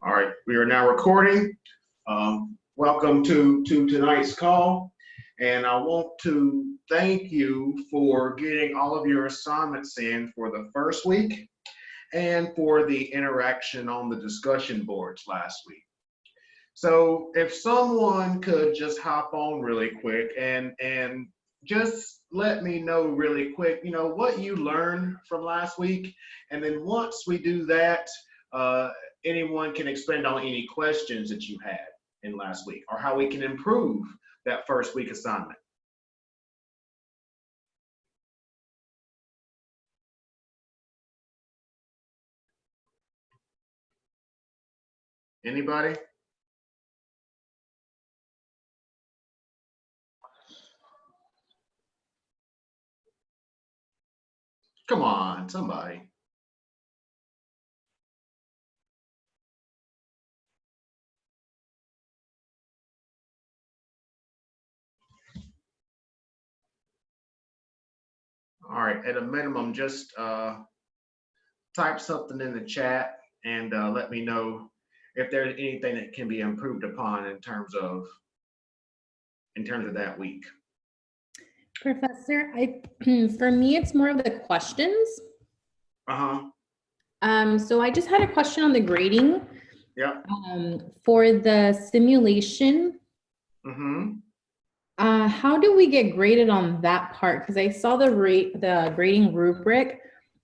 All right, we are now recording. Welcome to tonight's call. And I want to thank you for getting all of your assignments in for the first week and for the interaction on the discussion boards last week. So if someone could just hop on really quick and just let me know really quick, what you learned from last week. And then once we do that, uh, anyone can expand on any questions that you had in last week or how we can improve that first week assignment. Anybody? Come on, somebody. All right, at a minimum, just type something in the chat and let me know if there's anything that can be improved upon in terms of that week. Professor, for me, it's more of the questions. So I just had a question on the grading. Yeah. For the simulation. How do we get graded on that part? Because I saw the grading rubric,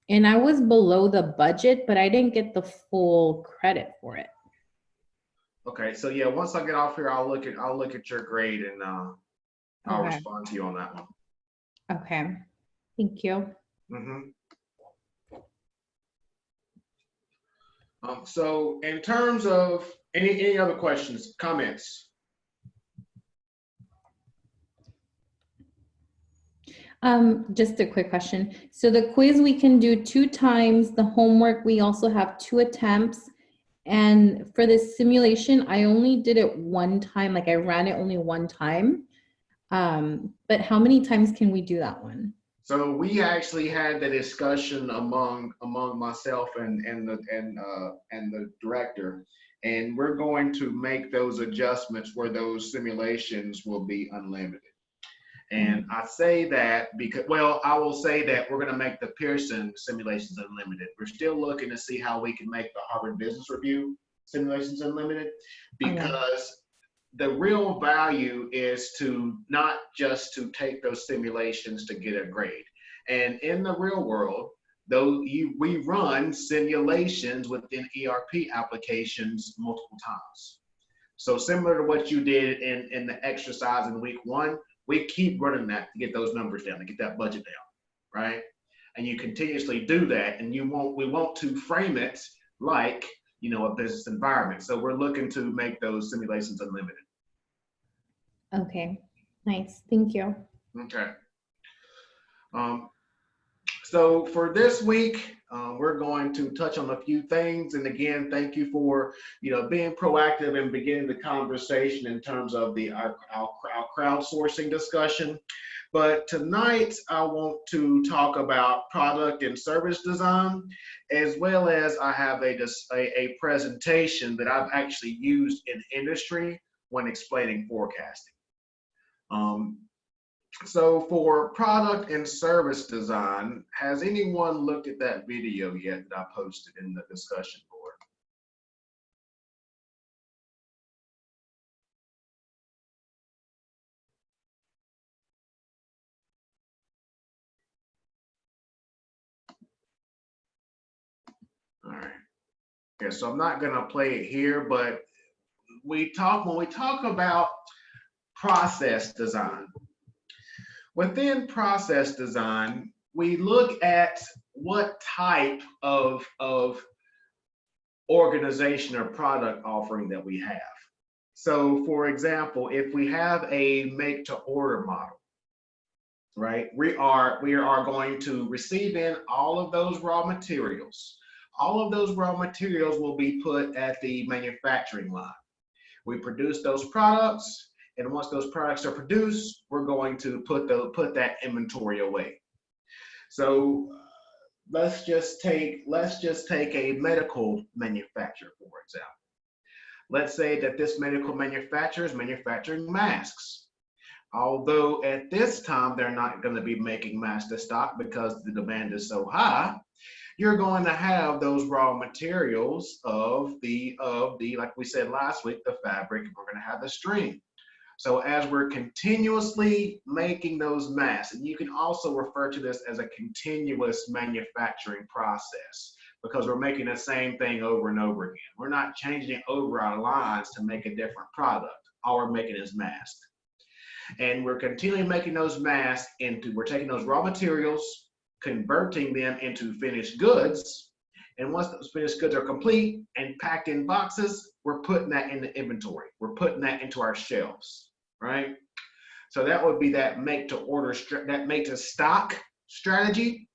and I was below the budget, but I didn't get the full credit for it. Okay, so yeah, once I get off here, I'll look at your grade and I'll respond to you on that one. Okay, thank you. So in terms of any other questions, comments? Just a quick question. So the quiz we can do 2 times, the homework we also have 2 attempts. And for the simulation, I only did it 1 time, like I ran it only 1 time. But how many times can we do that one? So we actually had the discussion among myself and the director, and we're going to make those adjustments where those simulations will be unlimited. And I say that because, well, I will say that we're going to make the Pearson simulations unlimited. We're still looking to see how we can make the Harvard Business Review simulations unlimited, because the real value is to not just to take those simulations to get a grade. And in the real world, we run simulations within ERP applications multiple times. So similar to what you did in the exercise in week 1, we keep running that to get those numbers down, to get that budget down, right? And you continuously do that, and we want to frame it like, a business environment. So we're looking to make those simulations unlimited. Okay, nice, thank you. Okay. So for this week, we're going to touch on a few things. And again, thank you for, being proactive and beginning the conversation in terms of our crowdsourcing discussion. But tonight, I want to talk about product and service design, as well as I have a presentation that I've actually used in industry when explaining forecasting. So for product and service design, has anyone looked at that video yet that I posted in the discussion board? All right. Yeah, so I'm not gonna play it here, but when we talk about process design, within process design, we look at what type of organization or product offering that we have. So for example, if we have a make to order model, right, we are going to receive in all of those raw materials. All of those raw materials will be put at the manufacturing line. We produce those products, and once those products are produced, we're going to put that inventory away. So let's just take a medical manufacturer, for example. Let's say that this medical manufacturer is manufacturing masks. Although at this time they're not going to be making masks to stock because the demand is so high, you're going to have those raw materials of the like we said last week, the fabric. We're going to have the string. So as we're continuously making those masks, and you can also refer to this as a continuous manufacturing process, because we're making the same thing over and over again. We're not changing over our lines to make a different product. All we're making is masks. And we're continually making those masks we're taking those raw materials, converting them into finished goods. And once those finished goods are complete and packed in boxes, we're putting that in the inventory. We're putting that into our shelves, right? So that would be that make to order, that make to stock strategy.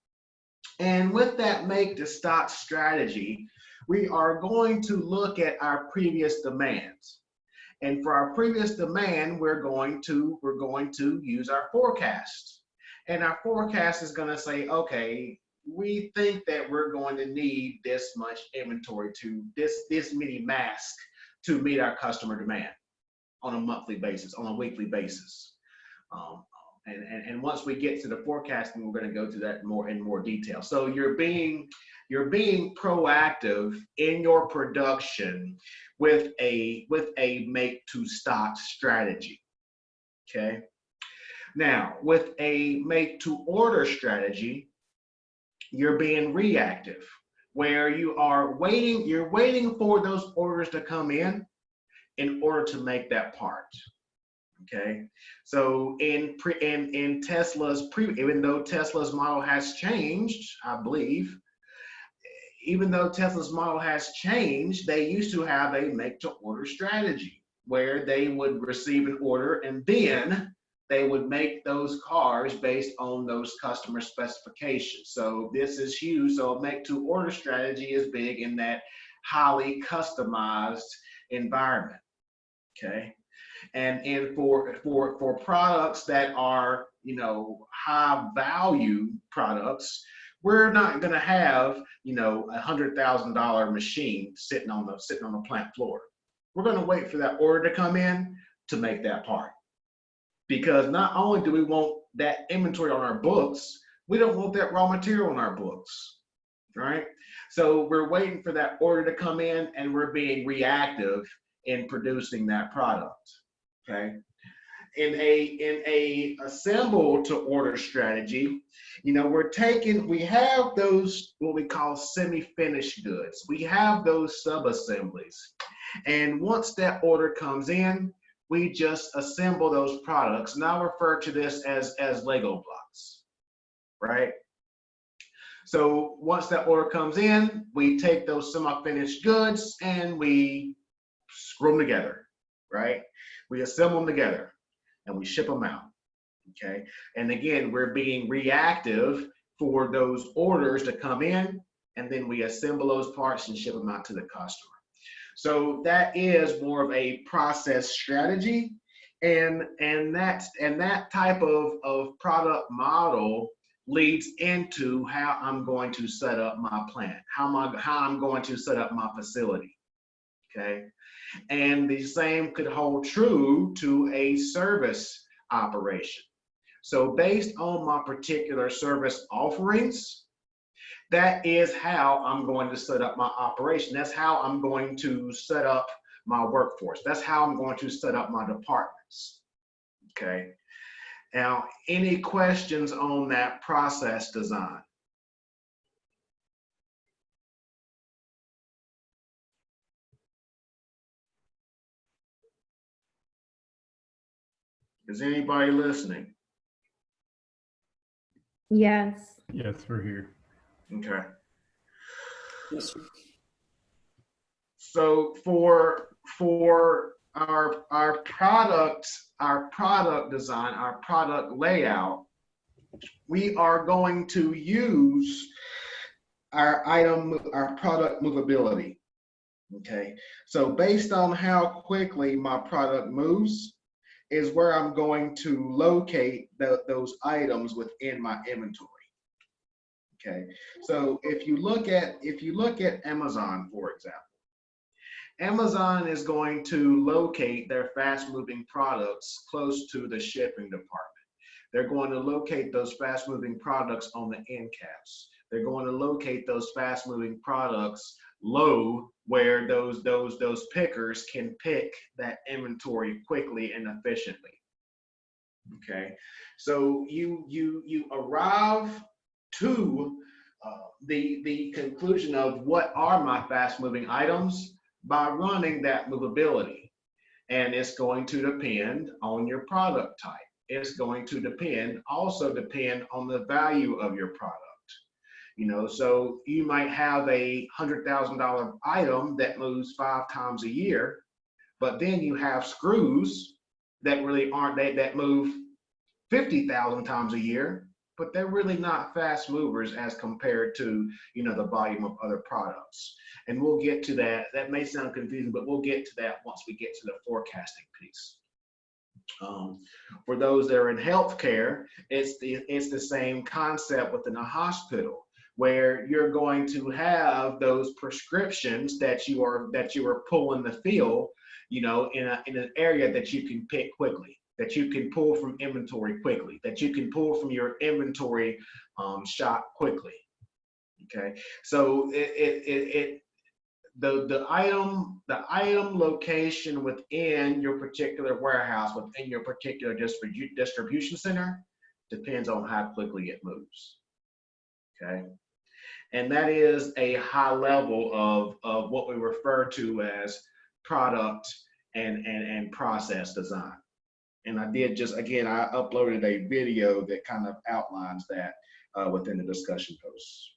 And with that make to stock strategy, we are going to look at our previous demands. And for our previous demand, we're going to use our forecast. And our forecast is going to say, okay, we think that we're going to need this much inventory to this many masks to meet our customer demand on a monthly basis, on a weekly basis. And once we get to the forecasting, we're going to go through that in more detail. So you're being proactive in your production with a make to stock strategy. Okay. Now, with a make to order strategy, you're being reactive, where you're waiting for those orders to come in order to make that part. Okay, so in Tesla's even though Tesla's model has changed, I believe, even though Tesla's model has changed, they used to have a make to order strategy where they would receive an order and then they would make those cars based on those customer specifications. So this is huge. So a make to order strategy is big in that highly customized environment. Okay. And for products that are, high value products, we're not going to have, $100,000 machine sitting on the plant floor. We're going to wait for that order to come in to make that part. Because not only do we want that inventory on our books, we don't want that raw material on our books, right? So we're waiting for that order to come in and we're being reactive in producing that product, okay? In a assemble to order strategy, we have those what we call semi-finished goods. We have those sub-assemblies. And once that order comes in, we just assemble those products. And I'll refer to this as Lego blocks, right? So once that order comes in, we take those semi-finished goods and we screw them together, right? We assemble them together and we ship them out, okay? And again, we're being reactive for those orders to come in, and then we assemble those parts and ship them out to the customer. So that is more of a process strategy, and that type of product model leads into how I'm going to set up my plant, how I'm going to set up my facility, okay? And the same could hold true to a service operation. So based on my particular service offerings, that is how I'm going to set up my operation. That's how I'm going to set up my workforce. That's how I'm going to set up my departments, okay? Now, any questions on that process design? Is anybody listening? Yes. Yes, we're here. Okay. Yes, sir. So for our product design, our product layout, we are going to use our product movability. Okay. So based on how quickly my product moves is where I'm going to locate those items within my inventory. Okay. So if you look at Amazon, for example, Amazon is going to locate their fast-moving products close to the shipping department. They're going to locate those fast-moving products on the end caps. They're going to locate those fast-moving products low where those pickers can pick that inventory quickly and efficiently. Okay, so you arrive to the conclusion of what are my fast-moving items by running that movability, and it's going to depend on your product type. It's going to depend on the value of your product. You know, so you might have a $100,000 item that moves 5 times a year, but then you have screws that really aren't that move 50,000 times a year, but they're really not fast movers as compared to, you know, the volume of other products. And we'll get to that. That may sound confusing, but we'll get to that once we get to the forecasting piece. For those that are in healthcare, it's the same concept within a hospital, where you're going to have those prescriptions that you are pulling the fill, you know, in an area that you can pick quickly, that you can pull from inventory quickly, that you can pull from your inventory shop quickly. Okay, so the item location within your particular warehouse, within your particular distribution center, depends on how quickly it moves. Okay, and that is a high level of what we refer to as product and process design. And I did just, again, I uploaded a video that kind of outlines that within the discussion posts.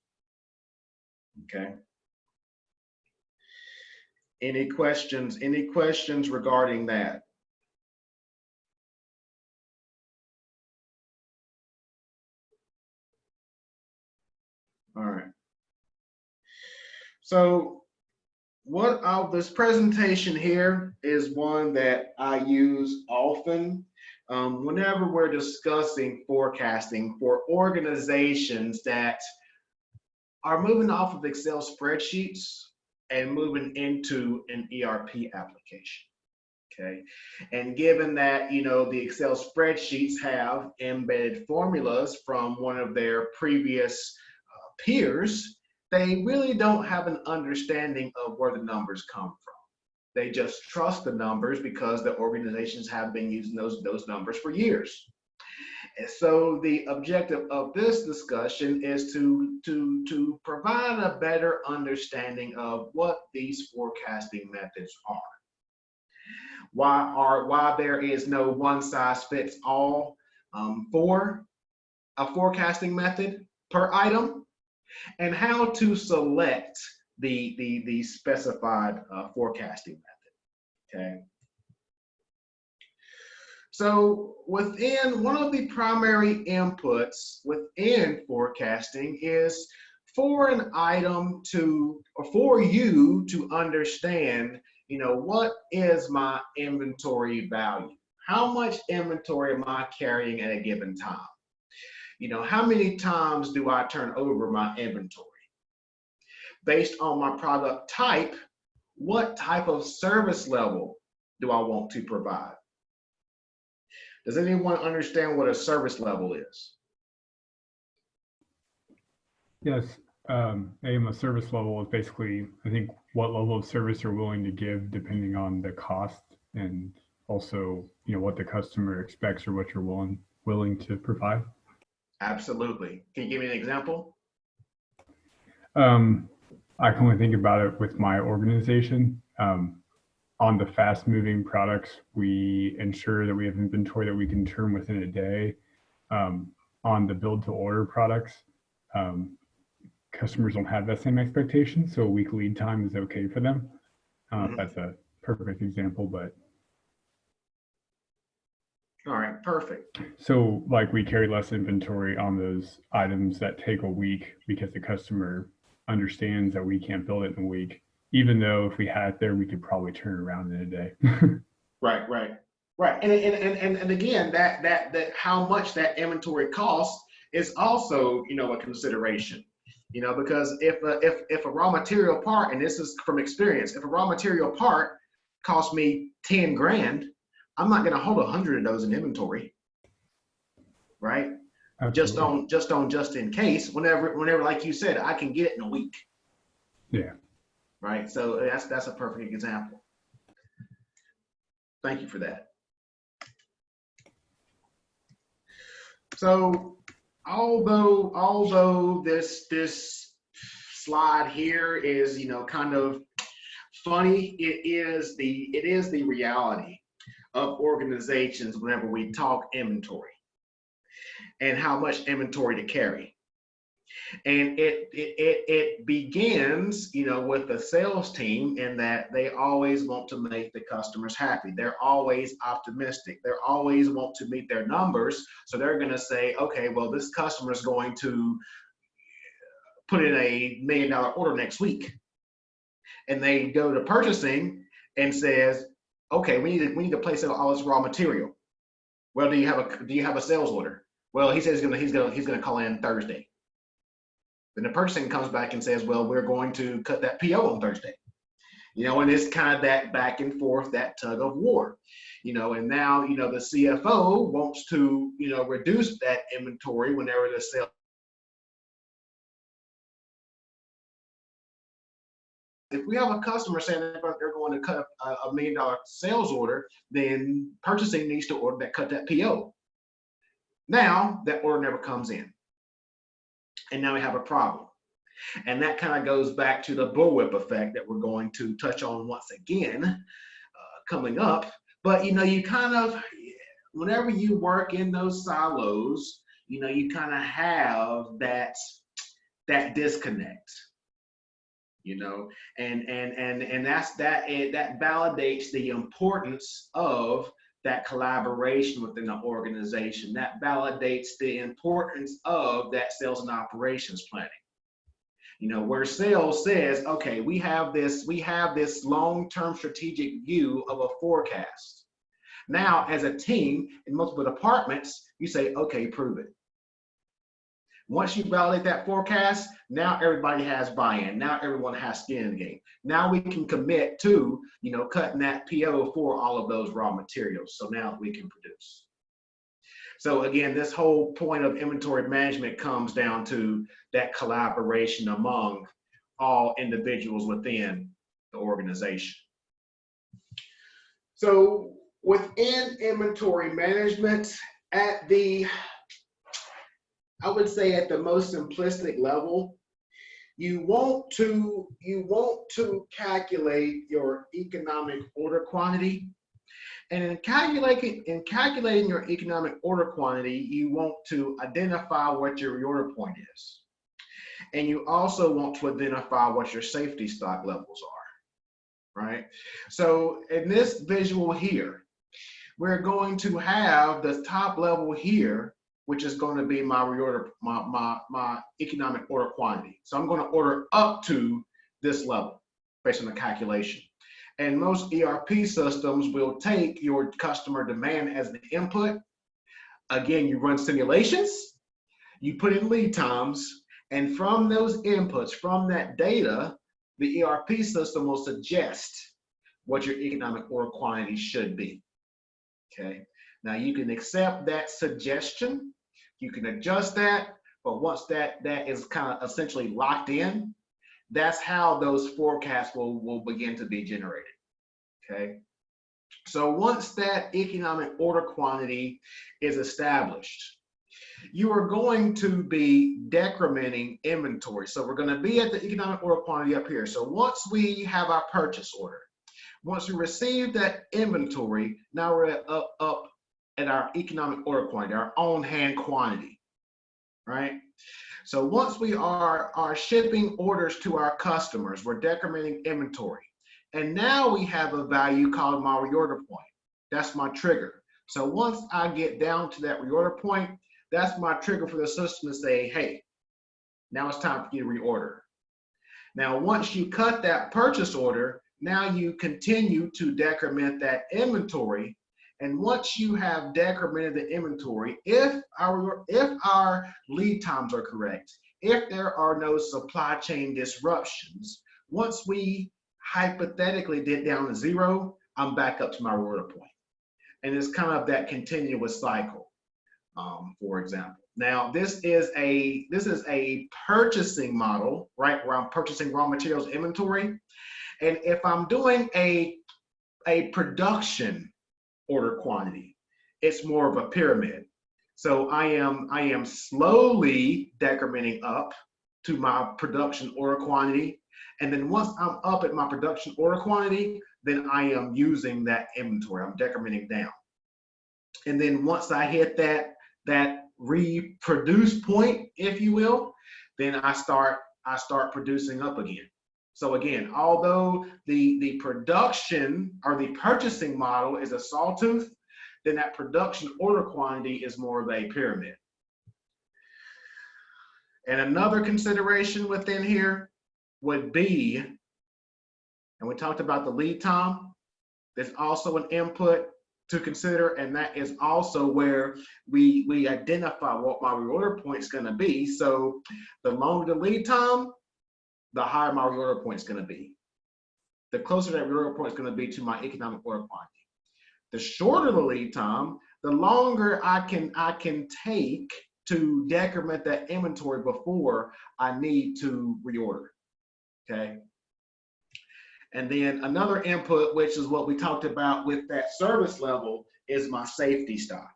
Okay. Any questions regarding that? All right. So this presentation here is one that I use often whenever we're discussing forecasting for organizations that are moving off of Excel spreadsheets and moving into an ERP application. Okay, and given that, you know, the Excel spreadsheets have embedded formulas from one of their previous peers, they really don't have an understanding of where the numbers come from. They just trust the numbers because the organizations have been using those numbers for years. And so the objective of this discussion is to provide a better understanding of what these forecasting methods are. Why there is no one size fits all for a forecasting method per item, and how to select the specified forecasting method. Okay. So within one of the primary inputs within forecasting is for an item or for you to understand, you know, what is my inventory value? How much inventory am I carrying at a given time? You know, how many times do I turn over my inventory? Based on my product type, what type of service level do I want to provide? Does anyone understand what a service level is? Yes, a service level is basically, I think, what level of service you're willing to give depending on the cost, and also, you know, what the customer expects or what you're willing to provide. Absolutely. Can you give me an example? I can only think about it with my organization. On the fast moving products, we ensure that we have inventory that we can turn within a day. On the build to order products, customers don't have that same expectation, so a week lead time is okay for them. That's a perfect example, but. All right, perfect. So like we carry less inventory on those items that take a week because the customer understands that we can't build it in a week, even though if we had it there, we could probably turn it around in a day. Right. And again, that how much that inventory costs is also, you know, a consideration. You know, because if a raw material part, and this is from experience, if a raw material part costs me 10 grand, I'm not going to hold 100 of those in inventory, right? Absolutely. Just in case, whenever, like you said, I can get it in a week, Yeah. right? So that's a perfect example. Thank you for that. So although this slide here is, you know, kind of funny, it is the reality of organizations whenever we talk inventory and how much inventory to carry. And it begins, you know, with the sales team, in that they always want to make the customers happy. They're always optimistic. They always want to meet their numbers. So they're going to say, okay, well, this customer is going to put in a $1 million order next week. And they go to purchasing and says, okay, we need to place all this raw material. Well, do you have a sales order? Well, he says he's gonna call in Thursday. Then the purchasing comes back and says, well, we're going to cut that PO on Thursday. You know, and it's kind of that back and forth, that tug of war. You know, and now, you know, the CFO wants to, you know, reduce that inventory whenever the sales. If we have a customer saying they're going to cut a $1 million sales order, then purchasing needs to cut that PO. Now that order never comes in, and now we have a problem. And that kind of goes back to the bullwhip effect that we're going to touch on once again coming up. But, you know, you kind of, whenever you work in those silos, you know, you kind of have that disconnect. You know, and that validates the importance of that collaboration within the organization. That validates the importance of that sales and operations planning. You know, where sales says, okay, we have this long-term strategic view of a forecast. Now, as a team in multiple departments, you say, okay, prove it. Once you validate that forecast, now everybody has buy-in. Now everyone has skin in the game. Now we can commit to, you know, cutting that PO for all of those raw materials. So now we can produce. So again, this whole point of inventory management comes down to that collaboration among all individuals within the organization. So within inventory management, I would say at the most simplistic level, you want to calculate your economic order quantity. And in calculating your economic order quantity, you want to identify what your reorder point is. And you also want to identify what your safety stock levels are, right? So in this visual here, we're going to have the top level here, which is going to be my reorder, my economic order quantity. So I'm going to order up to this level based on the calculation. And most ERP systems will take your customer demand as the input. Again, you run simulations, you put in lead times, and from those inputs, from that data, the ERP system will suggest what your economic order quantity should be. Okay. Now you can accept that suggestion, you can adjust that, but once that is kind of essentially locked in, that's how those forecasts will begin to be generated. Okay. So once that economic order quantity is established, you are going to be decrementing inventory. So we're going to be at the economic order quantity up here. So once we have our purchase order, once we receive that inventory, now we're up at our economic order quantity, our on-hand quantity, right? So once we are shipping orders to our customers, we're decrementing inventory. And now we have a value called my reorder point. That's my trigger. So once I get down to that reorder point, that's my trigger for the system to say, hey, now it's time for you to reorder. Now, once you cut that purchase order, now you continue to decrement that inventory. And once you have decremented the inventory, if our lead times are correct, if there are no supply chain disruptions, once we hypothetically get down to zero, I'm back up to my order point. And it's kind of that continuous cycle, for example. Now, this is a purchasing model, right, where I'm purchasing raw materials inventory. And if I'm doing a production order quantity, it's more of a pyramid. So I am slowly decrementing up to my production order quantity. And then once I'm up at my production order quantity, then I am using that inventory. I'm decrementing down. And then once I hit that reproduce point, if you will, then I start producing up again. So again, although the production or the purchasing model is a sawtooth, then that production order quantity is more of a pyramid. And another consideration within here would be, and we talked about the lead time, there's also an input to consider, and that is also where we identify what my reorder point is going to be. So the longer the lead time, the higher my reorder point is going to be. The closer that reorder point is going to be to my economic order quantity. The shorter the lead time, the longer I can take to decrement that inventory before I need to reorder. Okay. And then another input, which is what we talked about with that service level, is my safety stock.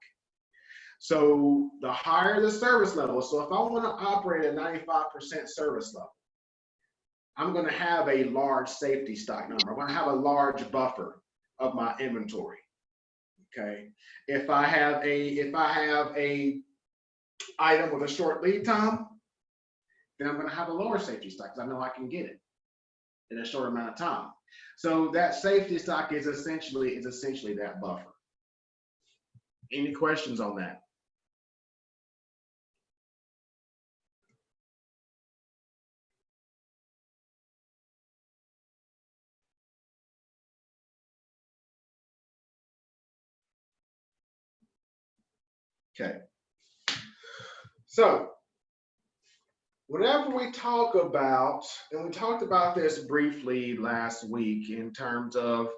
So the higher the service level, so if I want to operate at 95% service level, I'm going to have a large safety stock number. I'm going to have a large buffer of my inventory. Okay. If I have a item with a short lead time, then I'm going to have a lower safety stock because I know I can get it in a short amount of time. So that safety stock is essentially that buffer. Any questions on that? Okay. So whenever we talk about, and we talked about this briefly last week in terms of,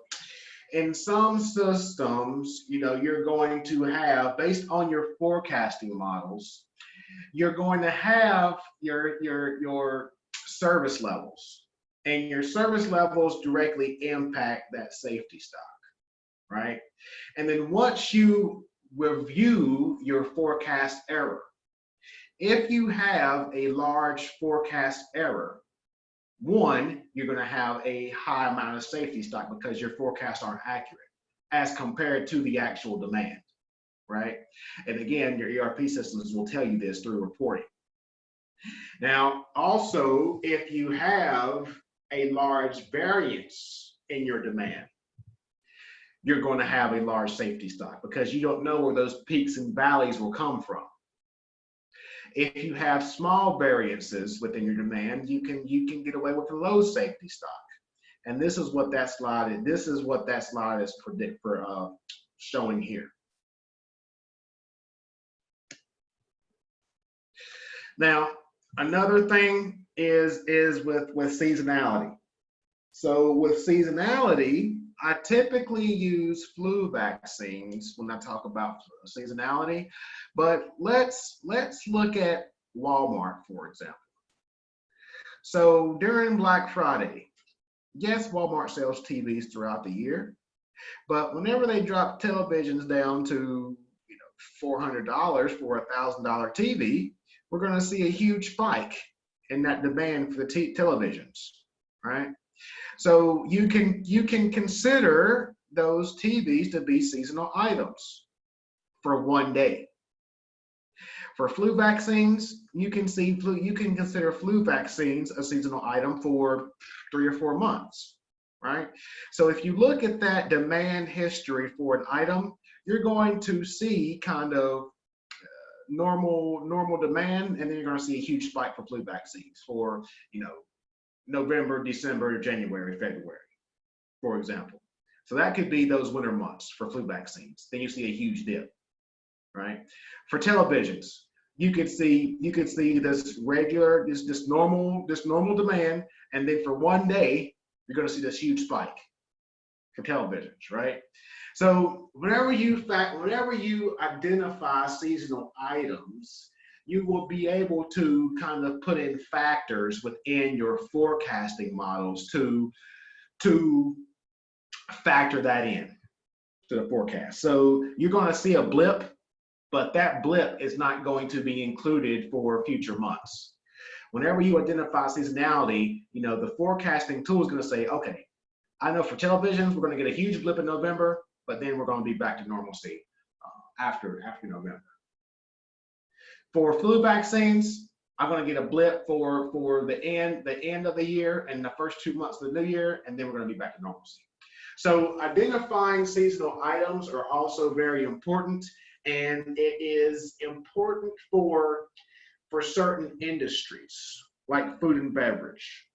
in some systems, you're going to have, based on your forecasting models, you're going to have your service levels, and your service levels directly impact that safety stock, right? And then once you review your forecast error, if you have a large forecast error, one, you're going to have a high amount of safety stock because your forecasts aren't accurate as compared to the actual demand, right? And again, your ERP systems will tell you this through reporting. Now, also, if you have a large variance in your demand, you're going to have a large safety stock because you don't know where those peaks and valleys will come from. If you have small variances within your demand, you can get away with a low safety stock. And this is what that slide is. This is what that slide is showing here. Now, another thing is with seasonality. So with seasonality, I typically use flu vaccines when I talk about seasonality, but let's look at Walmart, for example. So during Black Friday, yes, Walmart sells TVs throughout the year, but whenever they drop televisions down to $400 for a $1,000 TV, we're going to see a huge spike in that demand for the televisions, right? So you can consider those TVs to be seasonal items for one day. For flu vaccines, you can consider flu vaccines a seasonal item for 3 or 4 months, right? So if you look at that demand history for an item, you're going to see kind of normal demand, and then you're going to see a huge spike for flu vaccines for November, December, January, February, for example. So that could be those winter months for flu vaccines. Then you see a huge dip, right? For televisions, you could see this regular, this normal demand, and then for one day, you're going to see this huge spike for televisions, right? So whenever you identify seasonal items, you will be able to kind of put in factors within your forecasting models to factor that in to the forecast. So you're going to see a blip, but that blip is not going to be included for future months. Whenever you identify seasonality, the forecasting tool is going to say, okay, I know for televisions, we're going to get a huge blip in November, but then we're going to be back to normalcy after November. For flu vaccines, I'm going to get a blip for the end of the year and the first 2 months of the new year, and then we're going to be back to normalcy. So identifying seasonal items are also very important, and it is important for certain industries like food and beverage.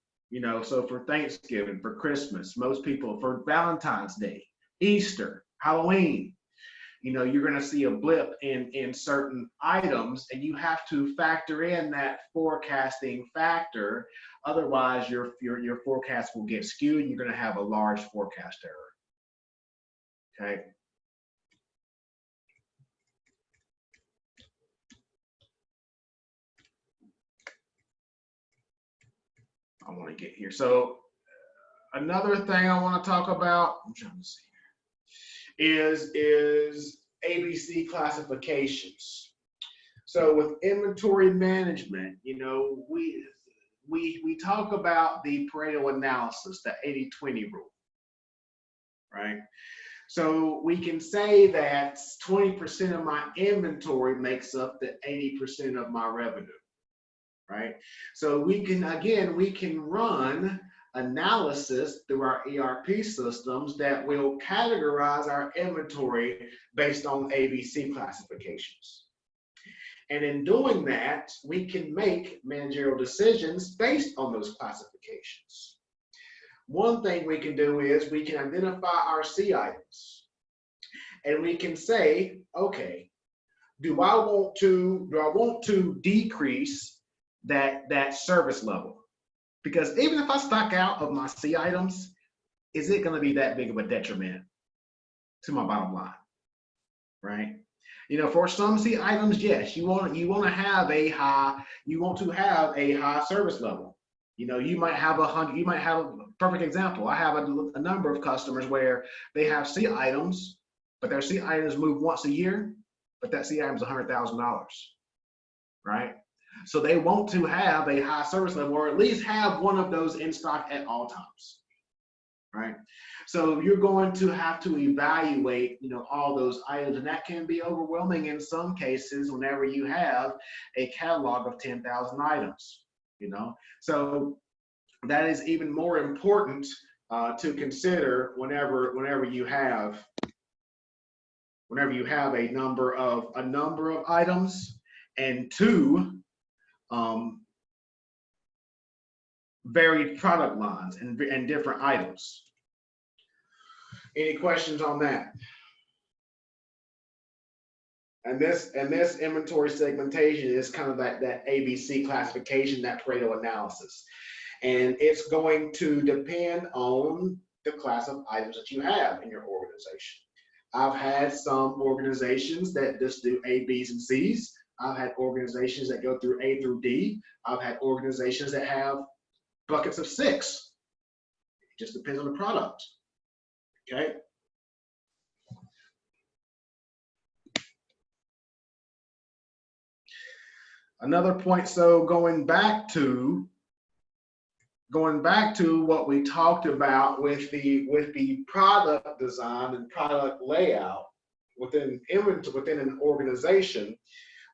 So for Thanksgiving, for Christmas, most people, for Valentine's Day, Easter, Halloween, you're going to see a blip in certain items, and you have to factor in that forecasting factor. Otherwise, your forecast will get skewed, and you're going to have a large forecast error. Okay. I want to get here. So another thing I want to talk about, I'm trying to see here, is ABC classifications. So with inventory management, we talk about the Pareto analysis, the 80-20 rule, right? So we can say that 20% of my inventory makes up the 80% of my revenue. Right? So we can run analysis through our ERP systems that will categorize our inventory based on ABC classifications. And in doing that, we can make managerial decisions based on those classifications. One thing we can do is we can identify our C items, and we can say, okay, do I want to decrease that service level? Because even if I stock out of my C items, is it going to be that big of a detriment to my bottom line, right? For some C items, yes, you want to have a high service level. You might have a perfect example. I have a number of customers where they have C items, but their C items move once a year, but that C item is $100,000, right? So they want to have a high service level, or at least have one of those in stock at all times, right? So you're going to have to evaluate, all those items, and that can be overwhelming in some cases whenever you have a catalog of 10,000 items, So that is even more important to consider whenever you have a number of items, and two, varied product lines and different items. Any questions on that? And this inventory segmentation is kind of that ABC classification, that Pareto analysis. And it's going to depend on the class of items that you have in your organization. I've had some organizations that just do A, B's, and C's. I've had organizations that go through A through D. I've had organizations that have buckets of 6. It just depends on the product. Okay. Another point, so going back to what we talked about with the product design and product layout within an organization,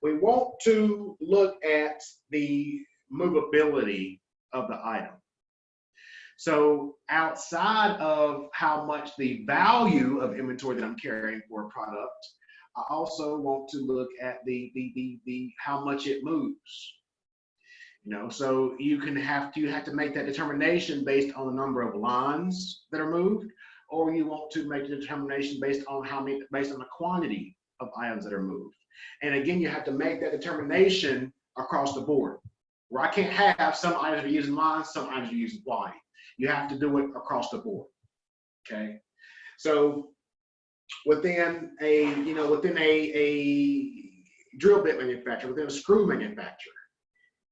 we want to look at the movability of the item. So outside of how much the value of inventory that I'm carrying for a product, I also want to look at the how much it moves. So you have to make that determination based on the number of lines that are moved, or you want to make the determination based on the quantity of items that are moved. And again, you have to make that determination across the board, where I can't have some items are using lines, some items are using quantity. You have to do it across the board. Okay. So within a drill bit manufacturer, within a screw manufacturer,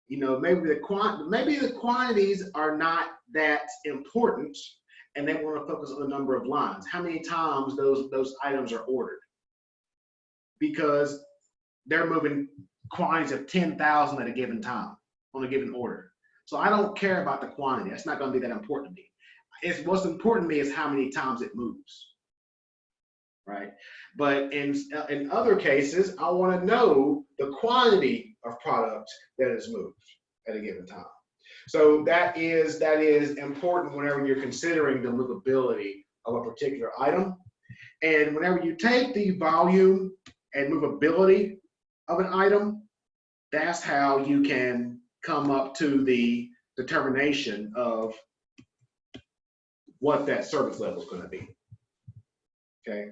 maybe the quantities are not that important, and they want to focus on the number of lines, how many times those items are ordered, because they're moving quantities of 10,000 at a given time on a given order. So I don't care about the quantity. That's not going to be that important to me. What's important to me is how many times it moves. Right? But in other cases, I want to know the quantity of product that is moved at a given time. So that is important whenever you're considering the movability of a particular item. And whenever you take the volume and movability of an item, that's how you can come up to the determination of what that service level is going to be. Okay.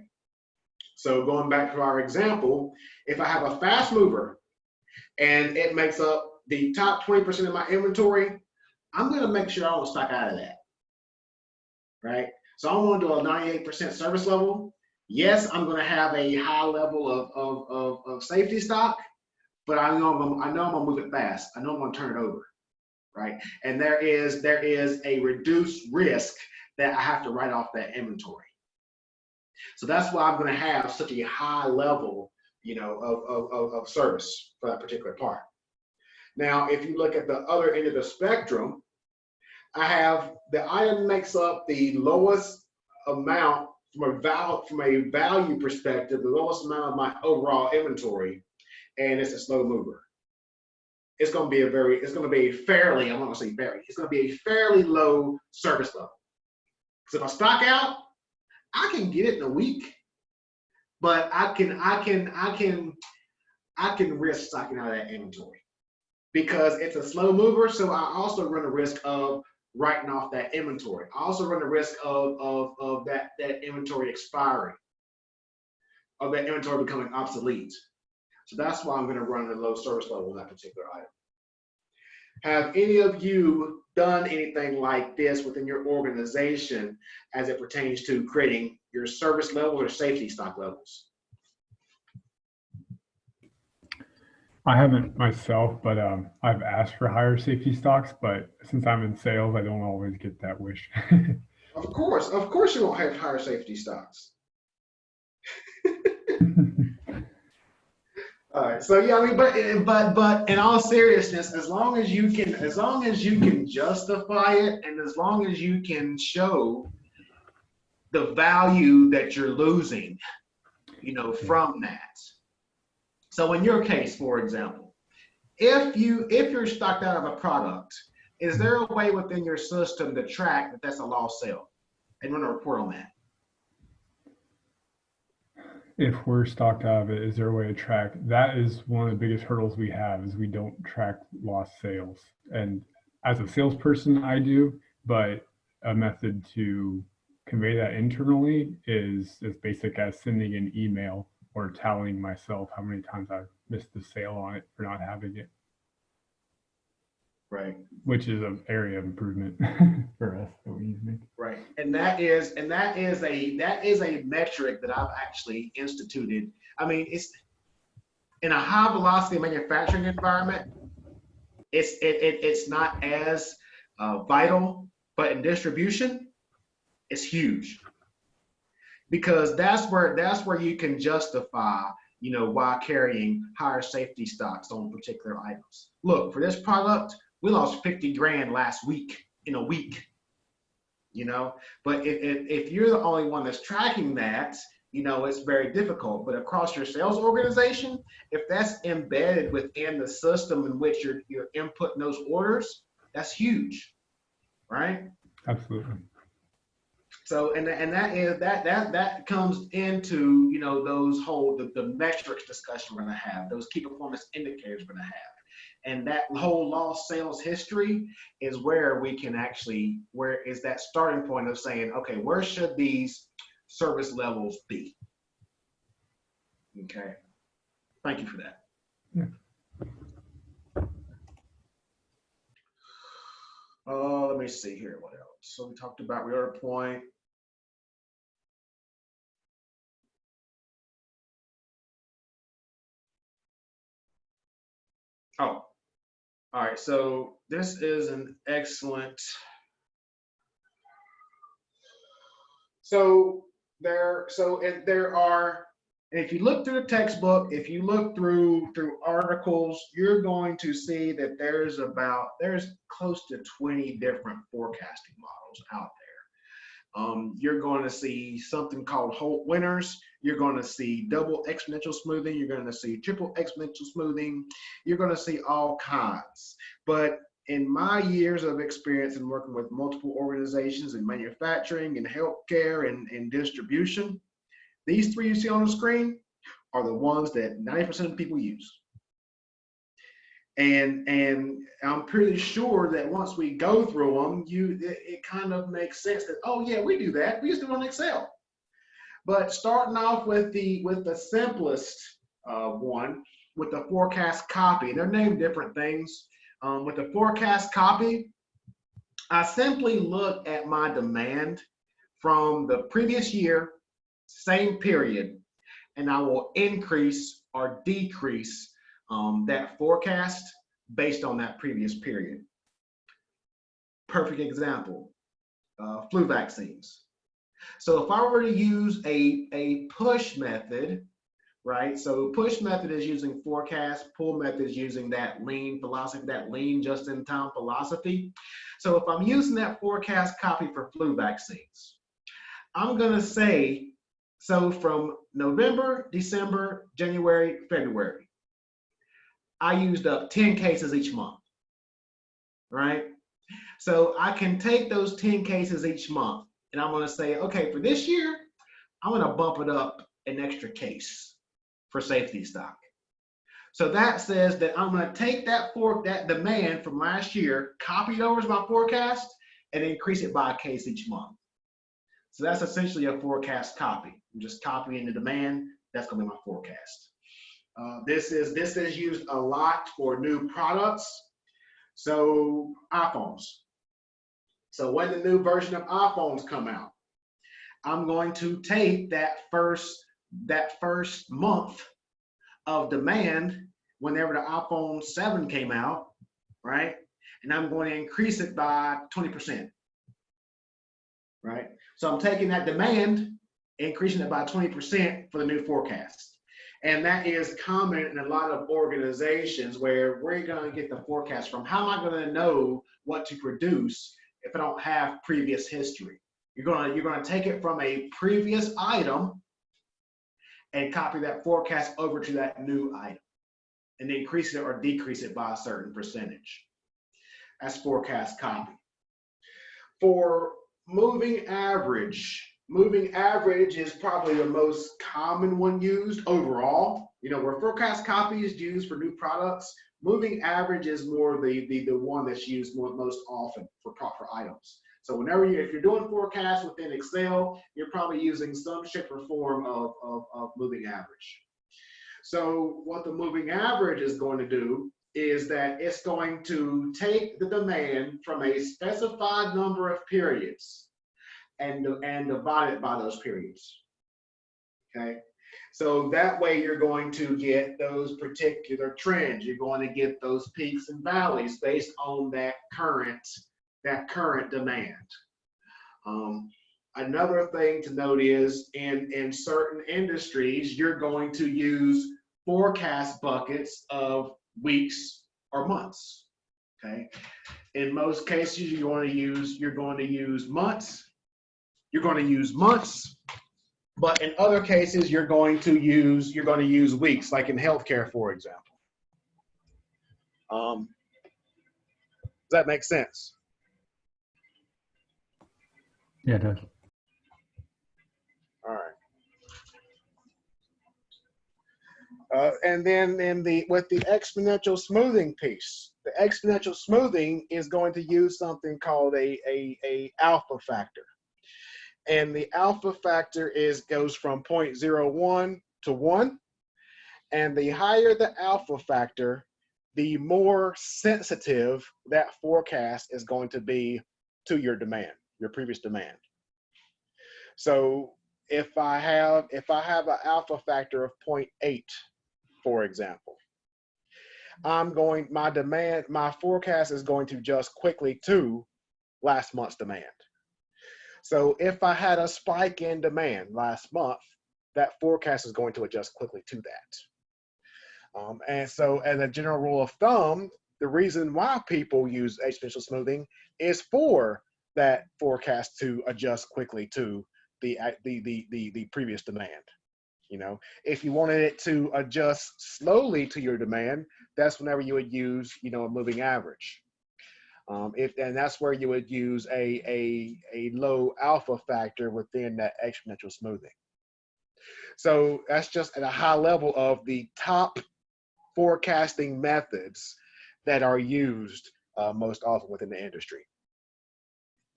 So going back to our example, if I have a fast mover and it makes up the top 20% of my inventory, I'm going to make sure I don't stock out of that, right? So I want to do a 98% service level. Yes, I'm going to have a high level of safety stock, but I know I'm going to move it fast. I know I'm going to turn it over, right? And there is a reduced risk that I have to write off that inventory. So that's why I'm going to have such a high level, of service for that particular part. Now, if you look at the other end of the spectrum, I have the item makes up the lowest amount from a value perspective, the lowest amount of my overall inventory, and it's a slow mover. It's going to be it's going to be a fairly low service level. So if I stock out, I can get it in a week, but I can risk stocking out of that inventory because it's a slow mover. So I also run the risk of writing off that inventory. I also run the risk of that inventory expiring, of that inventory becoming obsolete. So that's why I'm going to run a low service level on that particular item. Have any of you done anything like this within your organization as it pertains to creating your service levels or safety stock levels? I haven't myself, but I've asked for higher safety stocks, but since I'm in sales, I don't always get that wish. Of course you won't have higher safety stocks. All right, so yeah, I mean, but in all seriousness, as long as you can justify it, and as long as you can show the value that you're losing, from that. So in your case, for example, if you're stocked out of a product, is there a way within your system to track that that's a lost sale and run a report on that? If we're stocked out of it, is there a way to track? That is one of the biggest hurdles we have, is we don't track lost sales. And as a salesperson, I do, but a method to convey that internally is as basic as sending an email or telling myself how many times I've missed the sale on it for not having it. Right. Which is an area of improvement for us that we need to make. Right. And that is a metric that I've actually instituted. I mean, it's in a high velocity manufacturing environment, it's not as vital, but in distribution, it's huge. Because that's where you can justify, why carrying higher safety stocks on particular items. Look, for this product, we lost 50 grand last week, in a week, but if you're the only one that's tracking that, it's very difficult. But across your sales organization, if that's embedded within the system in which you're inputting those orders, that's huge, right? Absolutely. So, and that comes into, those the metrics discussion we're going to have, those key performance indicators we're going to have. And that whole lost sales history is where we can where is that starting point of saying, okay, where should these service levels be? Okay. Thank you for that. Yeah. Let me see here. What else? So we talked about reorder point. Oh, all right. So this is an excellent. So there are, if you look through the textbook, if you look through articles, you're going to see that there's close to 20 different forecasting models out there. You're going to see something called Holt Winters. You're going to see double exponential smoothing. You're going to see triple exponential smoothing. You're going to see all kinds. But in my years of experience in working with multiple organizations in manufacturing and healthcare and distribution, these three you see on the screen are the ones that 90% of people use. And I'm pretty sure that once we go through them, it kind of makes sense that, oh yeah, we do that. We used to run Excel. But starting off with the simplest one, with the forecast copy, they're named different things. With the forecast copy, I simply look at my demand from the previous year, same period, and I will increase or decrease that forecast based on that previous period. Perfect example, flu vaccines. So if I were to use a push method, right? So push method is using forecast, pull method is using that lean philosophy, that lean just-in-time philosophy. So if I'm using that forecast copy for flu vaccines, I'm gonna say, so from November, December, January, February, I used up 10 cases each month, right? So I can take those 10 cases each month and I'm gonna say, okay, for this year, I'm gonna bump it up an extra case for safety stock. So that says that I'm gonna take that demand from last year, copy it over to my forecast, and increase it by a case each month. So that's essentially a forecast copy. I'm just copying the demand. That's gonna be my forecast. This is used a lot for new products. So iPhones. So when the new version of iPhones come out, I'm going to take that first month of demand whenever the iPhone 7 came out, right? And I'm going to increase it by 20%, right? So I'm taking that demand, increasing it by 20% for the new forecast. And that is common in a lot of organizations where we're going to get the forecast from. How am I going to know what to produce if I don't have previous history? You're going to take it from a previous item and copy that forecast over to that new item and increase it or decrease it by a certain percentage. That's forecast copy. For moving average is probably the most common one used overall. You know, where forecast copy is used for new products, moving average is more the one that's used most often for items. So whenever if you're doing forecasts within Excel, you're probably using some shape or form of moving average. So what the moving average is going to do is that it's going to take the demand from a specified number of periods and divide it by those periods, okay? So that way you're going to get those particular trends. You're going to get those peaks and valleys based on that current demand. Another thing to note is in certain industries, you're going to use forecast buckets of weeks or months, okay? In most cases, you're going to use months, but in other cases, you're going to use weeks, like in healthcare, for example. Does that make sense? Yeah, it does. All right. And then with the exponential smoothing piece, the exponential smoothing is going to use something called a alpha factor. And the alpha factor goes from 0.01 to 1. And the higher the alpha factor, the more sensitive that forecast is going to be to your demand, your previous demand. So if I have an alpha factor of 0.8, for example, my forecast is going to adjust quickly to last month's demand. So if I had a spike in demand last month, that forecast is going to adjust quickly to that. And so as a general rule of thumb, the reason why people use exponential smoothing is for that forecast to adjust quickly to the previous demand. You know, if you wanted it to adjust slowly to your demand, that's whenever you would use, you know, a moving average. And that's where you would use a low alpha factor within that exponential smoothing. So that's just at a high level of the top forecasting methods that are used most often within the industry.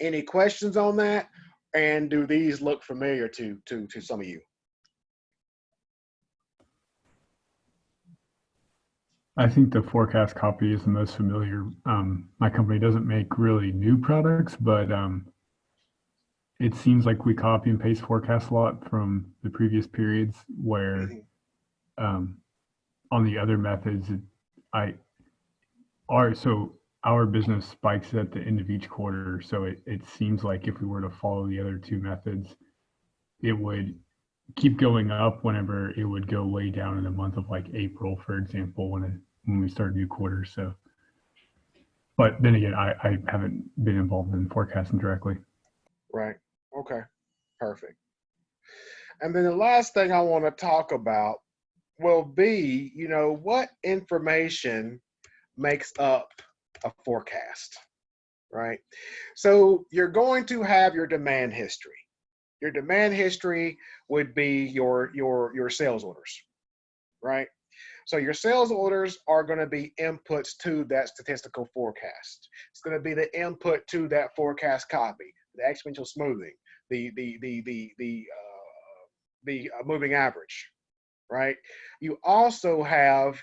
Any questions on that? And do these look familiar to some of you? I think the forecast copy is the most familiar. My company doesn't make really new products, but it seems like we copy and paste forecasts a lot from the previous periods where on the other methods, our business spikes at the end of each quarter. So it seems like if we were to follow the other two methods, it would keep going up whenever it would go way down in the month of like April, for example, when we start a new quarter. So, but then again, I haven't been involved in forecasting directly. Right. Okay. Perfect. And then the last thing I want to talk about will be, you know, what information makes up a forecast, right? So you're going to have your demand history. Your demand history would be your sales orders, right? So your sales orders are going to be inputs to that statistical forecast. It's going to be the input to that forecast copy, the exponential smoothing, the moving average, right? You also have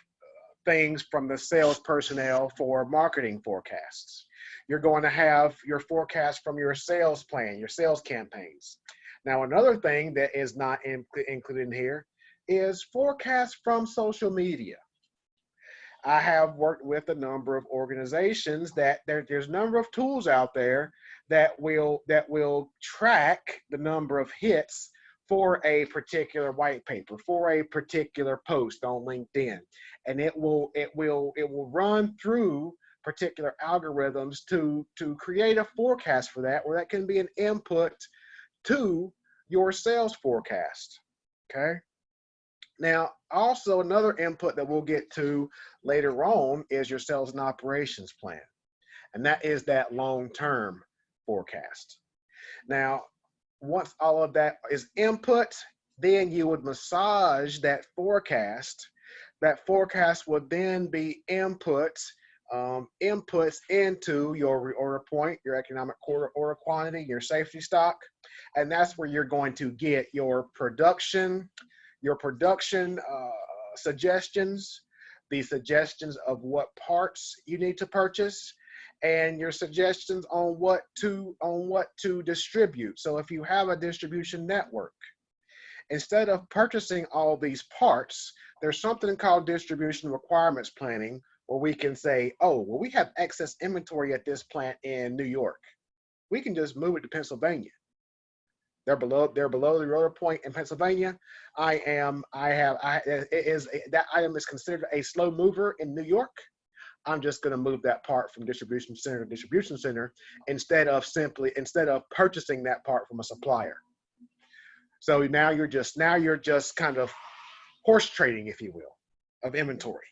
things from the sales personnel for marketing forecasts. You're going to have your forecast from your sales plan, your sales campaigns. Now, another thing that is not included in here is forecasts from social media. I have worked with a number of organizations that there's a number of tools out there that will track the number of hits for a particular white paper, for a particular post on LinkedIn, and it will run through particular algorithms to create a forecast for that, where that can be an input to your sales forecast. Okay. Now, also another input that we'll get to later on is your sales and operations plan, and that is that long-term forecast. Now, once all of that is input, then you would massage that forecast. That forecast would then be inputs into your order point, your economic order quantity, your safety stock, and that's where you're going to get your production suggestions, the suggestions of what parts you need to purchase, and your suggestions on what to distribute. So if you have a distribution network, instead of purchasing all these parts, there's something called distribution requirements planning, where we can say, oh, well, we have excess inventory at this plant in New York. We can just move it to Pennsylvania. They're below the order point in Pennsylvania. That item is considered a slow mover in New York. I'm just going to move that part from distribution center to distribution center instead of purchasing that part from a supplier. So now you're just kind of horse trading, if you will, of inventory,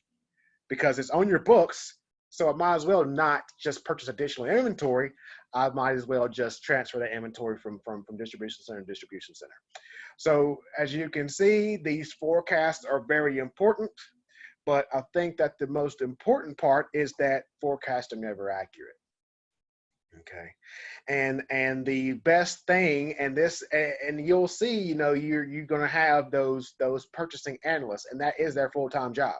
because it's on your books. So I might as well not just purchase additional inventory. I might as well just transfer that inventory from distribution center to distribution center. So as you can see, these forecasts are very important, but I think that the most important part is that forecasts are never accurate. Okay. And the best thing, and this, and you'll see, you're going to have those purchasing analysts, and that is their full-time job,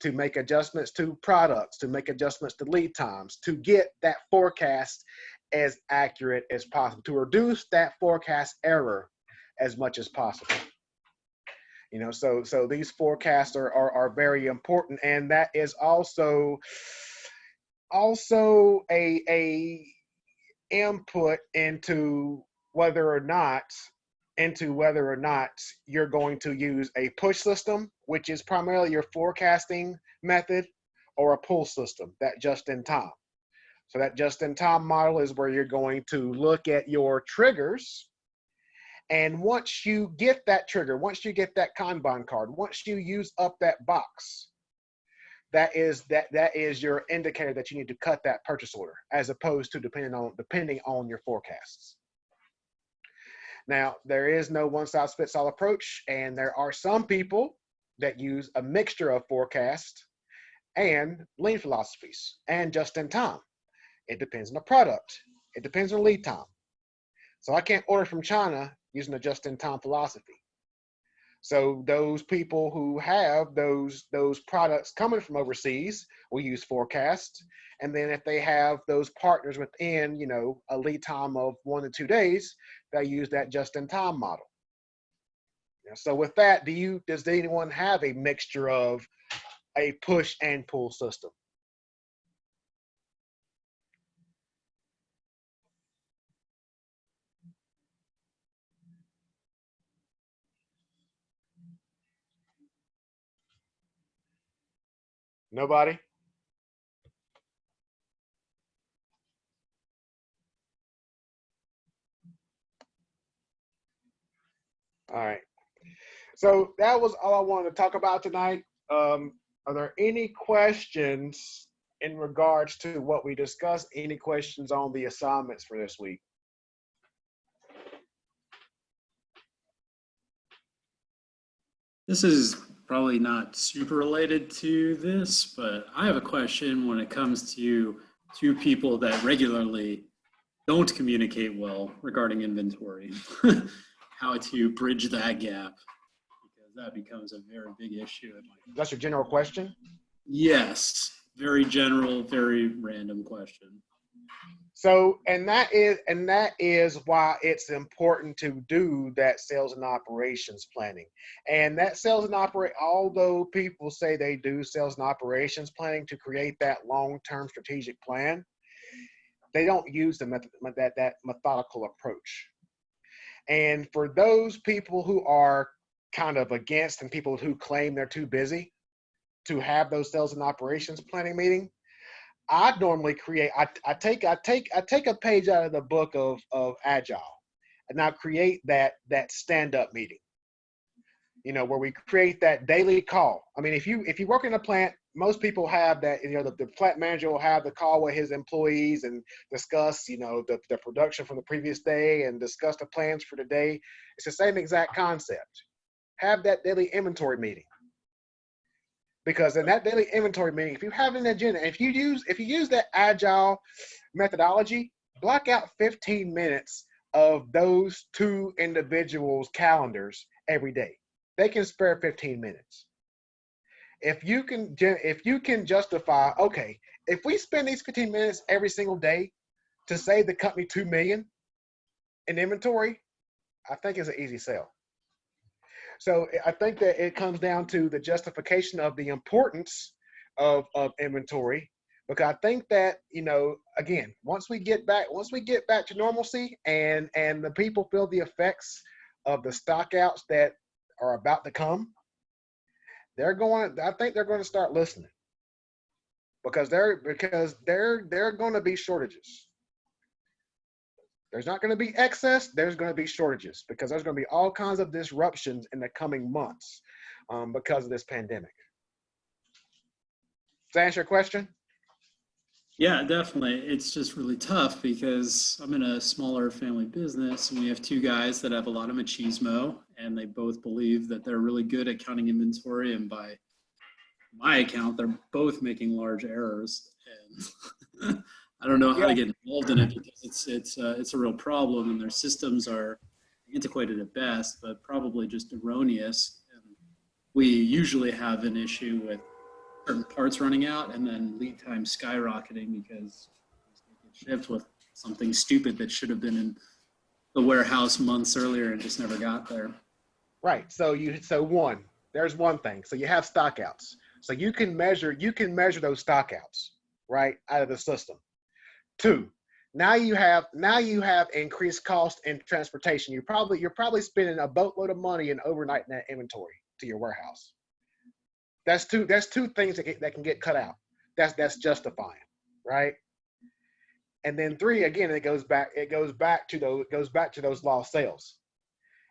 to make adjustments to products, to make adjustments to lead times, to get that forecast as accurate as possible, to reduce that forecast error as much as possible. So these forecasts are very important, and that is also a input into whether or not you're going to use a push system, which is primarily your forecasting method, or a pull system, that just-in-time. So that just-in-time model is where you're going to look at your triggers, and once you get that trigger, once you get that Kanban card, once you use up that box, that is your indicator that you need to cut that purchase order, as opposed to depending on your forecasts. Now, there is no one-size-fits-all approach, and there are some people that use a mixture of forecast and lean philosophies and just-in-time. It depends on the product. It depends on lead time. So I can't order from China using a just-in-time philosophy. So those people who have those products coming from overseas will use forecast. And then if they have those partners within, a lead time of 1 to 2 days, they use that just-in-time model. So with that, does anyone have a mixture of a push and pull system? Nobody? All right. So that was all I wanted to talk about tonight. Are there any questions in regards to what we discussed? Any questions on the assignments for this week? This is probably not super related to this, but I have a question when it comes to two people that regularly don't communicate well regarding inventory. How to bridge that gap, because that becomes a very big issue. That's your general question? Yes, very general, very random question. So, and that is why it's important to do that sales and operations planning. And that although people say they do sales and operations planning to create that long-term strategic plan, they don't use that methodical approach. And for those people who are kind of against, and people who claim they're too busy to have those sales and operations planning meeting, I normally create, I take a page out of the book of Agile, and I create that stand-up meeting, where we create that daily call. I mean, if you work in a plant, most people have that, the plant manager will have the call with his employees and discuss, the production from the previous day and discuss the plans for the day. It's the same exact concept. Have that daily inventory meeting. Because in that daily inventory meeting, if you have an agenda, if you use that Agile methodology, block out 15 minutes of those two individuals' calendars every day. They can spare 15 minutes. If you can justify, okay, if we spend these 15 minutes every single day to save the company $2 million in inventory, I think it's an easy sell. So I think that it comes down to the justification of the importance of inventory, because I think that, again, once we get back to normalcy and the people feel the effects of the stockouts that are about to come, I think they're going to start listening, because there are going to be shortages. There's not going to be excess. There's going to be shortages, because there's going to be all kinds of disruptions in the coming months because of this pandemic. Does that answer your question? Yeah, definitely. It's just really tough because I'm in a smaller family business, and we have two guys that have a lot of machismo, and they both believe that they're really good at counting inventory. And by my account, they're both making large errors. And I don't know how Yeah. to get involved in it because it's a real problem, and their systems are antiquated at best, but probably just erroneous. And we usually have an issue with certain parts running out, and then lead time skyrocketing because they get shipped with something stupid that should have been in the warehouse months earlier and just never got there. Right. So there's one thing. So you have stockouts. So you can measure those stockouts, right, out of the system. 2, now you have increased cost in transportation. You're probably spending a boatload of money in overnight net inventory to your warehouse. That's two things that can get cut out. That's justifying, right? And then 3, again, it goes back to those lost sales.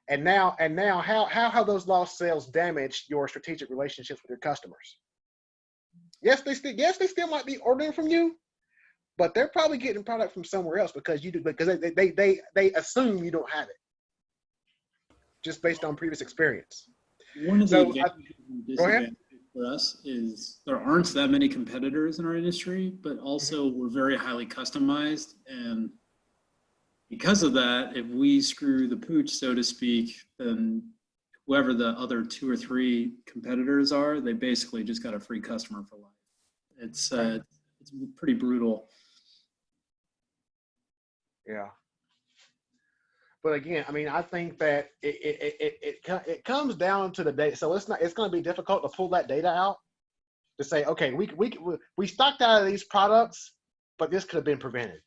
And now how have those lost sales damaged your strategic relationships with your customers? Yes, they still might be ordering from you, but they're probably getting product from somewhere else because they assume you don't have it, just based on previous experience. One of the So advantages and go ahead. disadvantages for us is there aren't that many competitors in our industry, but also we're very highly customized. And because of that, if we screw the pooch, so to speak, then whoever the other 2 or 3 competitors are, they basically just got a free customer for life. It's pretty brutal. Yeah. But again, I mean, I think that it comes down to the data. So it's going to be difficult to pull that data out to say, okay, we stocked out of these products, but this could have been prevented.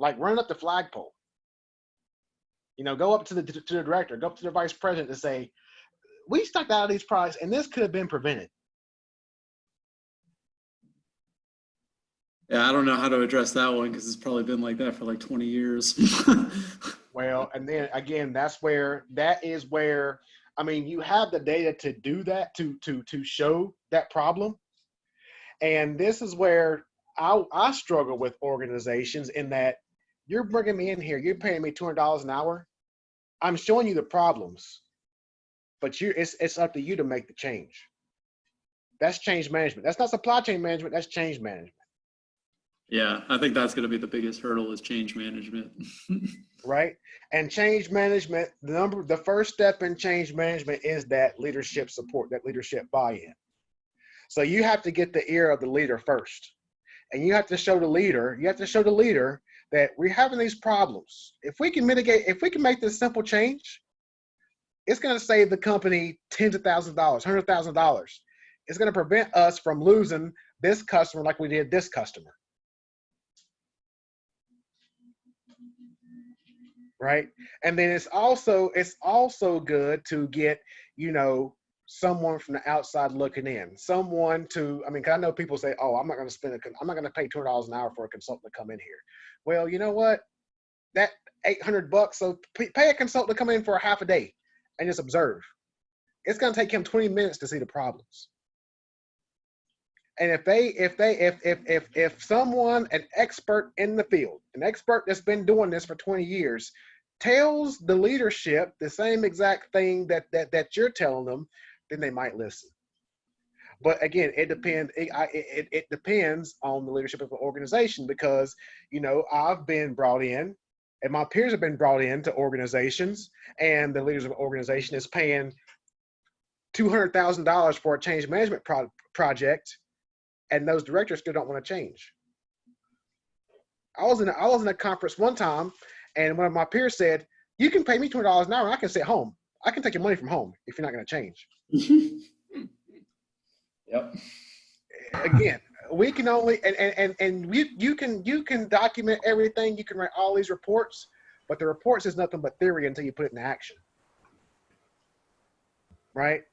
Like run up the flagpole. Go up to the director, go up to the vice president and say, we stocked out of these products and this could have been prevented. Yeah, I don't know how to address that one because it's probably been like that for like 20 years. Well, and then again, that is where, I mean, you have the data to do that, to show that problem. And this is where I struggle with organizations in that you're bringing me in here, you're paying me $200 an hour. I'm showing you the problems, but it's up to you to make the change. That's change management. That's not supply chain management. That's change management. Yeah, I think that's going to be the biggest hurdle is change management. Right? And change management, the first step in change management is that leadership support, that leadership buy-in. So you have to get the ear of the leader first. And you have to show the leader that we're having these problems. If we can make this simple change, it's going to save the company tens of thousands of dollars, $100,000. It's going to prevent us from losing this customer like we did this customer. Right? And then it's also good to get, someone from the outside looking in, someone to, I mean, 'cause I know people say, oh, I'm not going to pay $200 an hour for a consultant to come in here. Well, you know what? That $800, so pay a consultant to come in for a half a day and just observe. It's going to take him 20 minutes to see the problems. And if someone, an expert in the field, an expert that's been doing this for 20 years, tells the leadership the same exact thing that you're telling them, then they might listen. But again, it depends. It depends on the leadership of the organization because, I've been brought in and my peers have been brought in to organizations and the leaders of the organization is paying $200,000 for a change management project. And those directors still don't want to change. I was in a conference one time, and one of my peers said, "You can pay me $200 an hour, and I can sit home. I can take your money from home if you're not going to change." Yep. Again, we can only and you can document everything. You can write all these reports, but the reports is nothing but theory until you put it in action. Right?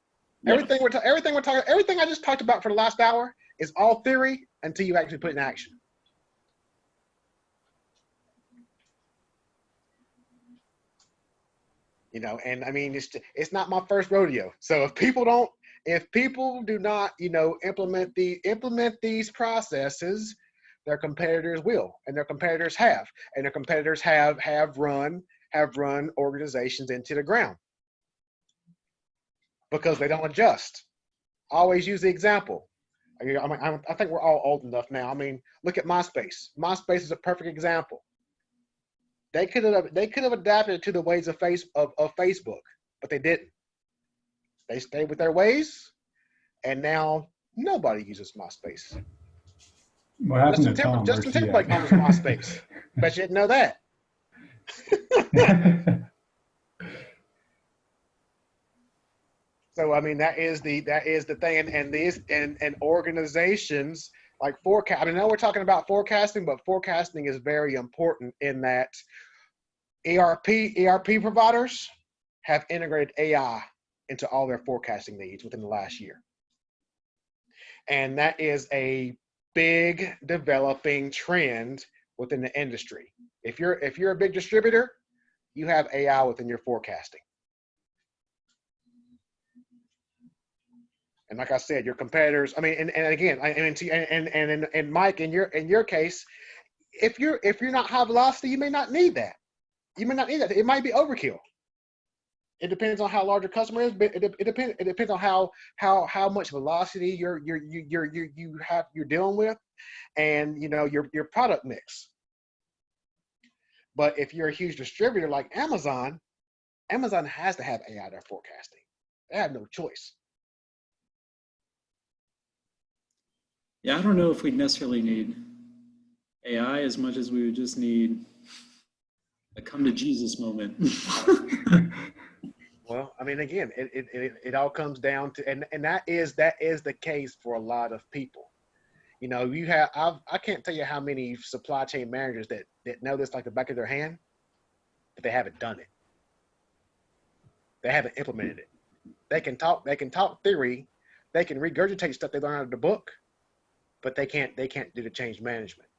Yep. Everything I just talked about for the last hour is all theory until you actually put it in action. And I mean, it's not my first rodeo. So if people do not, implement these processes, their competitors will, and their competitors have, and their competitors have run organizations into the ground because they don't adjust. I always use the example. I think we're all old enough now. I mean, look at MySpace. MySpace is a perfect example. They could have adapted to the ways of Facebook, but they didn't. They stayed with their ways, and now nobody uses MySpace. What happened to Tom? Justin Where's he Timberlake at? owns MySpace. Bet you didn't know that. So I mean, that is the thing, and organizations like forecast. I mean, now we're talking about forecasting, but forecasting is very important in that ERP providers have integrated AI into all their forecasting needs within the last year, and that is a big developing trend within the industry. If you're a big distributor, you have AI within your forecasting. And like I said, your competitors. I mean, and again, and Mike, in your case, if you're not high velocity, you may not need that. You may not need that. It might be overkill. It depends on how large your customer is, but it depends on how much velocity you're dealing with, and your product mix. But if you're a huge distributor like Amazon has to have AI in their forecasting. They have no choice. Yeah, I don't know if we necessarily need AI as much as we would just need a come to Jesus moment. Well, I mean, again, it all comes down to, and that is the case for a lot of people. I can't tell you how many supply chain managers that know this like the back of their hand, but they haven't done it. They haven't implemented it. They can talk theory, they can regurgitate stuff they learn out of the book, but they can't do the change management.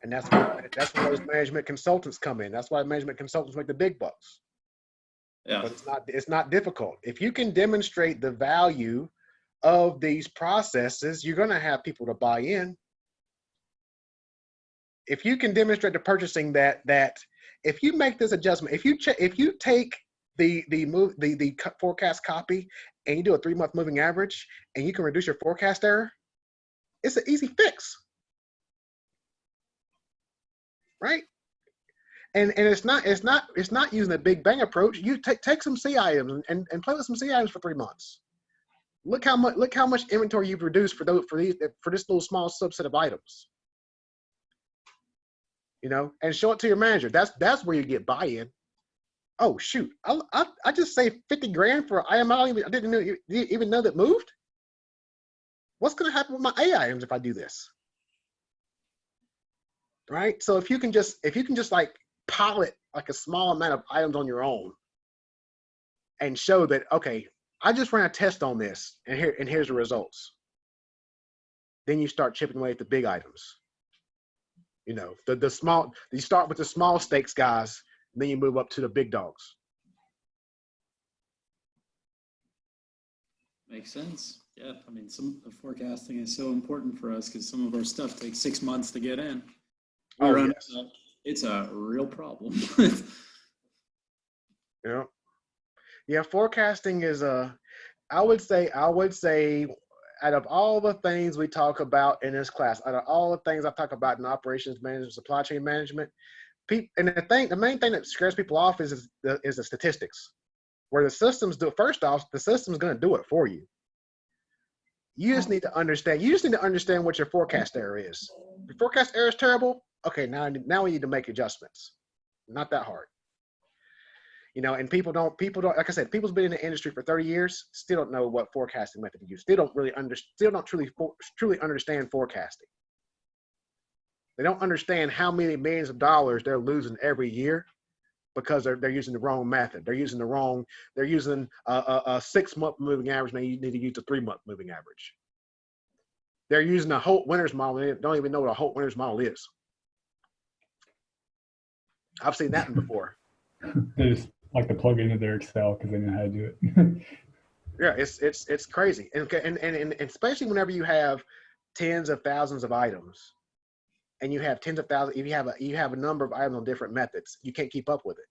And that's where those management consultants come in. That's why management consultants make the big bucks. Yeah. But it's not difficult. If you can demonstrate the value of these processes, you're going to have people to buy in. If you can demonstrate to purchasing that if you make this adjustment, if you take the forecast copy and you do a 3-month moving average and you can reduce your forecast error, it's an easy fix. Right? And it's not using a big bang approach. You take some C items and play with some C items for 3 months. Look how much inventory you've reduced for this little small subset of items. And show it to your manager. That's where you get buy-in. Oh shoot! I just saved 50 grand for an item I didn't even know that moved. What's going to happen with my A items if I do this? Right? So if you can just like pilot like a small amount of items on your own and show that, okay, I just ran a test on this and here's the results. Then you start chipping away at the big items. The small, you start with the small stakes guys, and then you move up to the big dogs. Makes sense. Yeah, I mean, some of the forecasting is so important for us because some of our stuff takes 6 months to get in. Yes. It's a real problem. Yeah. Forecasting is I would say out of all the things we talk about in this class, out of all the things I talk about in operations management, supply chain management, the main thing that scares people off is the statistics. Where the systems do it, first off, the system's going to do it for you. You just need to understand what your forecast error is. If your forecast error is terrible, okay, now we need to make adjustments. Not that hard. And people don't, like I said, people's been in the industry for 30 years, still don't know what forecasting method to use. Still don't truly understand forecasting. They don't understand how many millions of dollars they're losing every year because they're using the wrong method. They're using a 6-month moving average. Now you need to use a 3-month moving average. They're using a Holt Winters model. And they don't even know what a Holt Winters model is. I've seen that one before. They just like to plug into their Excel because they know how to do it. Yeah, it's crazy, and especially whenever you have tens of thousands of items, and you have tens of thousands. If you have a number of items on different methods, you can't keep up with it.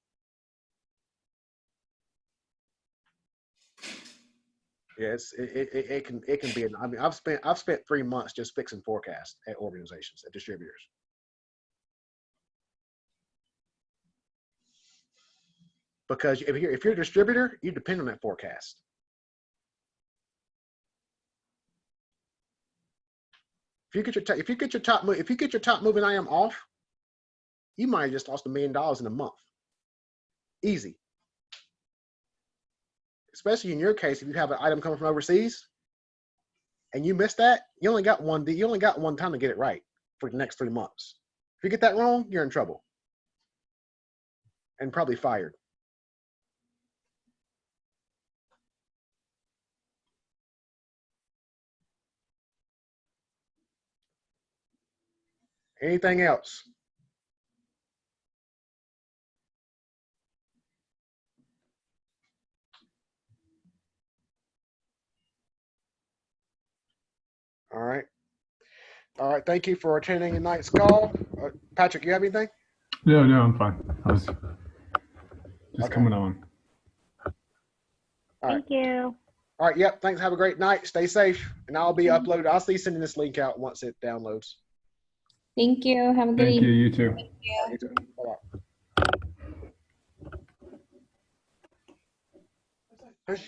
Yes, it can be. I mean, I've spent 3 months just fixing forecasts at organizations, at distributors. Because if you're a distributor, you depend on that forecast. If you get your top moving item off, you might have just lost $1 million in a month. Easy. Especially in your case, if you have an item coming from overseas and you miss that, you only got one time to get it right for the next 3 months. If you get that wrong, you're in trouble and probably fired. Anything else? All right. All right. Thank you for attending tonight's call. Patrick, you have anything? No, I'm fine. I was just Okay. coming on. All right. Thank you. All right. Yep. Thanks. Have a great night. Stay safe. And I'll be uploaded. I'll see you sending this link out once it downloads. Thank you. Have a good Thank you. evening. You too. All right, you too. Bye-bye.